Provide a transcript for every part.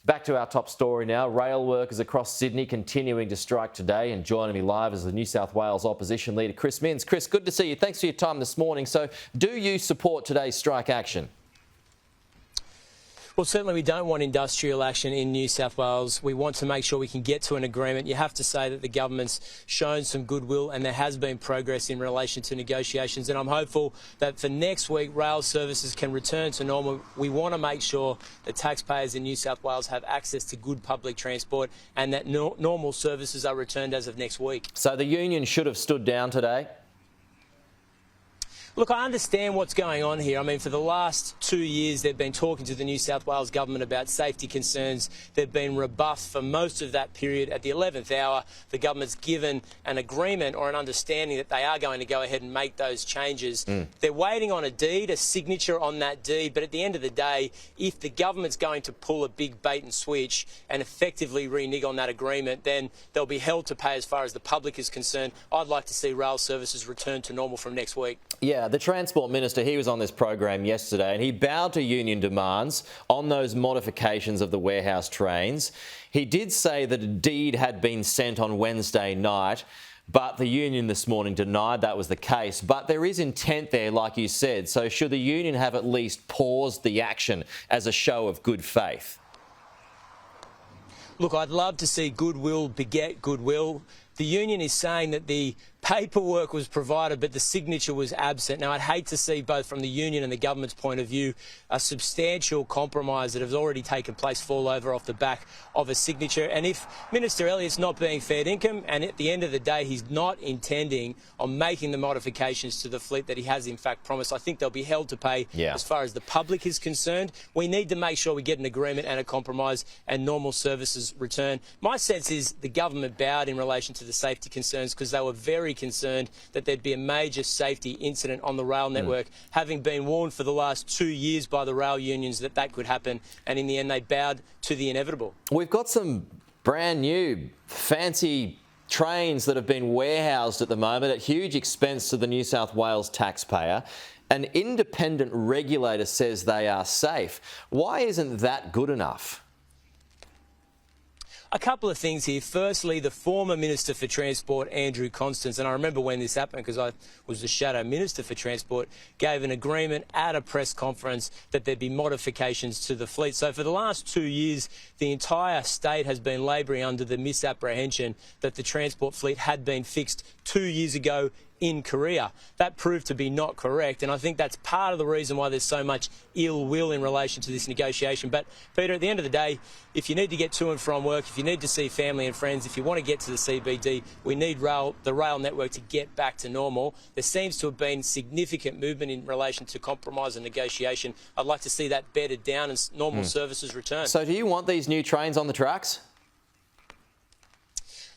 Back to our top story now. Rail workers across Sydney continuing to strike today, and joining me live is the New South Wales opposition leader, Chris Minns. Chris, good to see you. Thanks for your time this morning. So do you support today's strike action? Well, certainly we don't want industrial action in New South Wales. We want to make sure we can get to an agreement. You have to say that the government's shown some goodwill and there has been progress in relation to negotiations. And I'm hopeful that for next week, rail services can return to normal. We want to make sure that taxpayers in New South Wales have access to good public transport and that normal services are returned as of next week. So the union should have stood down today? Look, I understand what's going on here. I mean, for the last 2 years, they've been talking to the New South Wales government about safety concerns. They've been rebuffed for most of that period. At the 11th hour, the government's given an agreement or an understanding that they are going to go ahead and make those changes. They're waiting on a deed, a signature on that deed. But at the end of the day, if the government's going to pull a big bait and switch and effectively renege on that agreement, then they'll be held to pay as far as the public is concerned. I'd like to see rail services return to normal from next week. Yeah, the Transport Minister, he was on this program yesterday and he bowed to union demands on those modifications of the warehouse trains. He did say that a deed had been sent on Wednesday night, but the union this morning denied that was the case. But there is intent there, like you said. So should the union have at least paused the action as a show of good faith? Look, I'd love to see goodwill beget goodwill. The union is saying that the paperwork was provided, but the signature was absent. Now, I'd hate to see, both from the union and the government's point of view, a substantial compromise that has already taken place fall over off the back of a signature. And if Minister Elliott's not being fair income, and at the end of the day he's not intending on making the modifications to the fleet that he has in fact promised, I think they'll be held to pay as far as the public is concerned. We need to make sure we get an agreement and a compromise and normal services return. My sense is the government bowed in relation to the safety concerns because they were very concerned that there'd be a major safety incident on the rail network, having been warned for the last 2 years by the rail unions that that could happen, and in the end they bowed to the inevitable. We've got some brand new fancy trains that have been warehoused at the moment at huge expense to the New South Wales taxpayer. An independent regulator says they are safe. Why isn't that good enough? A couple of things here. Firstly, the former Minister for Transport, Andrew Constance, and I remember when this happened because I was the Shadow Minister for Transport, gave an agreement at a press conference that there'd be modifications to the fleet. So for the last 2 years, the entire state has been labouring under the misapprehension that the transport fleet had been fixed 2 years ago in Korea. That proved to be not correct, and I think that's part of the reason why there's so much ill will in relation to this negotiation. But Peter, at the end of the day, if you need to get to and from work, if you need to see family and friends, if you want to get to the CBD, we need the rail network to get back to normal. There seems to have been significant movement in relation to compromise and negotiation. I'd like to see that bedded down and normal services return. So do you want these new trains on the tracks?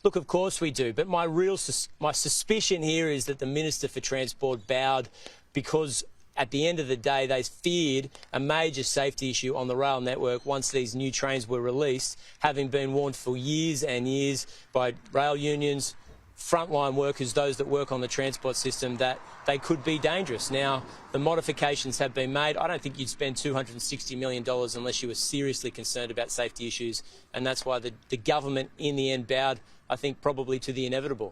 Look, of course we do, but my suspicion here is that the Minister for Transport bowed because at the end of the day they feared a major safety issue on the rail network once these new trains were released, having been warned for years and years by rail unions, frontline workers, those that work on the transport system, that they could be dangerous. Now, the modifications have been made. I don't think you'd spend $260 million unless you were seriously concerned about safety issues, and that's why the government in the end bowed, I think, probably to the inevitable.